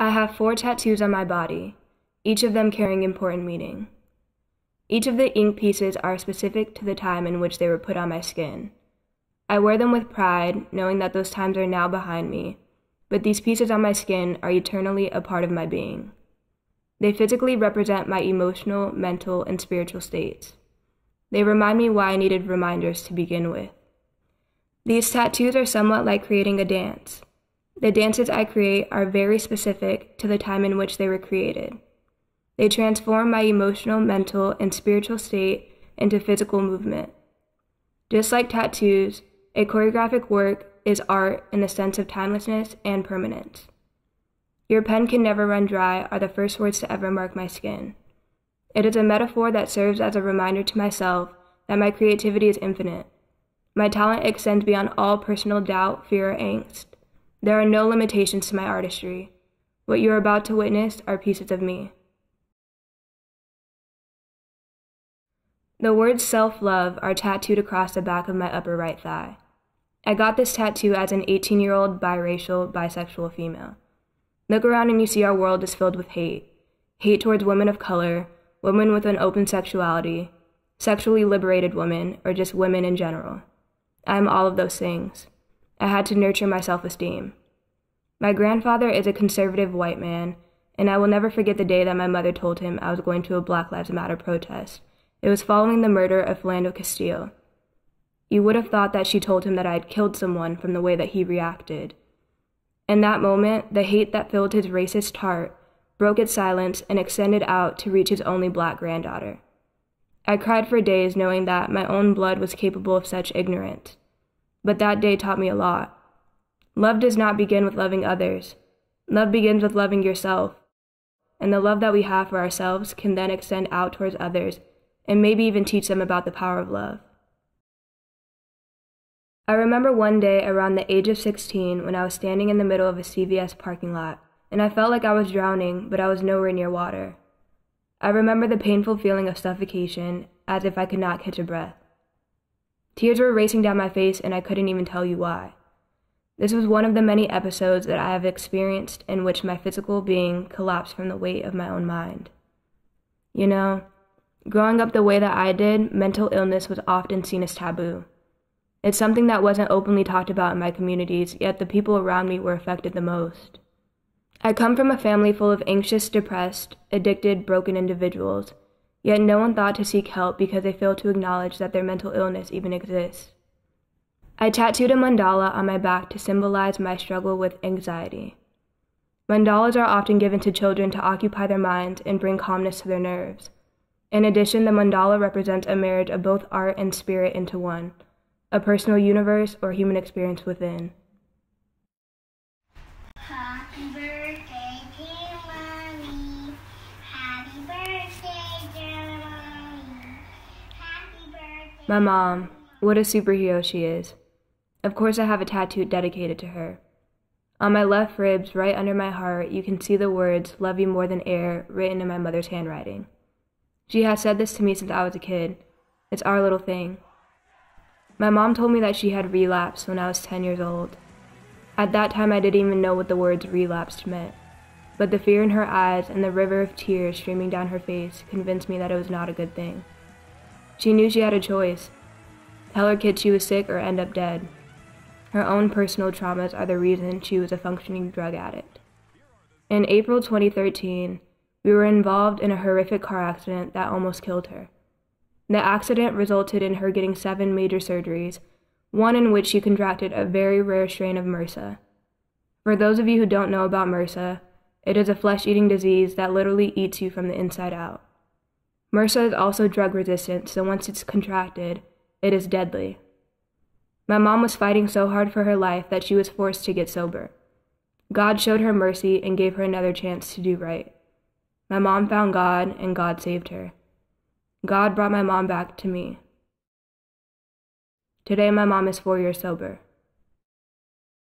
I have 4 tattoos on my body, each of them carrying important meaning. Each of the ink pieces are specific to the time in which they were put on my skin. I wear them with pride, knowing that those times are now behind me, but these pieces on my skin are eternally a part of my being. They physically represent my emotional, mental, and spiritual states. They remind me why I needed reminders to begin with. These tattoos are somewhat like creating a dance. The dances I create are very specific to the time in which they were created. They transform my emotional, mental, and spiritual state into physical movement. Just like tattoos, a choreographic work is art in the sense of timelessness and permanence. "Your pen can never run dry" are the first words to ever mark my skin. It is a metaphor that serves as a reminder to myself that my creativity is infinite. My talent extends beyond all personal doubt, fear, or angst. There are no limitations to my artistry. What you are about to witness are pieces of me. The words self-love are tattooed across the back of my upper right thigh. I got this tattoo as an 18-year-old biracial, bisexual female. Look around and you see our world is filled with hate. Hate towards women of color, women with an open sexuality, sexually liberated women, or just women in general. I am all of those things. I had to nurture my self-esteem. My grandfather is a conservative white man, and I will never forget the day that my mother told him I was going to a Black Lives Matter protest. It was following the murder of Philando Castile. You would have thought that she told him that I had killed someone from the way that he reacted. In that moment, the hate that filled his racist heart broke its silence and extended out to reach his only Black granddaughter. I cried for days knowing that my own blood was capable of such ignorance. But that day taught me a lot. Love does not begin with loving others. Love begins with loving yourself. And the love that we have for ourselves can then extend out towards others and maybe even teach them about the power of love. I remember one day around the age of 16 when I was standing in the middle of a CVS parking lot, and I felt like I was drowning, but I was nowhere near water. I remember the painful feeling of suffocation, as if I could not catch a breath. Tears were racing down my face, and I couldn't even tell you why. This was one of the many episodes that I have experienced in which my physical being collapsed from the weight of my own mind. You know, growing up the way that I did, mental illness was often seen as taboo. It's something that wasn't openly talked about in my communities, yet the people around me were affected the most. I come from a family full of anxious, depressed, addicted, broken individuals, yet no one thought to seek help because they failed to acknowledge that their mental illness even exists. I tattooed a mandala on my back to symbolize my struggle with anxiety. Mandalas are often given to children to occupy their minds and bring calmness to their nerves. In addition, the mandala represents a marriage of both art and spirit into one, a personal universe or human experience within. Happy birthday, dear Mommy. Happy birthday, dear Mommy. Happy birthday. My mom, what a superhero she is. Of course I have a tattoo dedicated to her. On my left ribs, right under my heart, you can see the words, "Love you more than air," written in my mother's handwriting. She has said this to me since I was a kid. It's our little thing. My mom told me that she had relapsed when I was 10 years old. At that time, I didn't even know what the words relapsed meant, but the fear in her eyes and the river of tears streaming down her face convinced me that it was not a good thing. She knew she had a choice: tell her kid she was sick or end up dead. Her own personal traumas are the reason she was a functioning drug addict. In April 2013, we were involved in a horrific car accident that almost killed her. The accident resulted in her getting 7 major surgeries, one in which she contracted a very rare strain of MRSA. For those of you who don't know about MRSA, it is a flesh-eating disease that literally eats you from the inside out. MRSA is also drug-resistant, so once it's contracted, it is deadly. My mom was fighting so hard for her life that she was forced to get sober. God showed her mercy and gave her another chance to do right. My mom found God, and God saved her. God brought my mom back to me. Today, my mom is 4 years sober.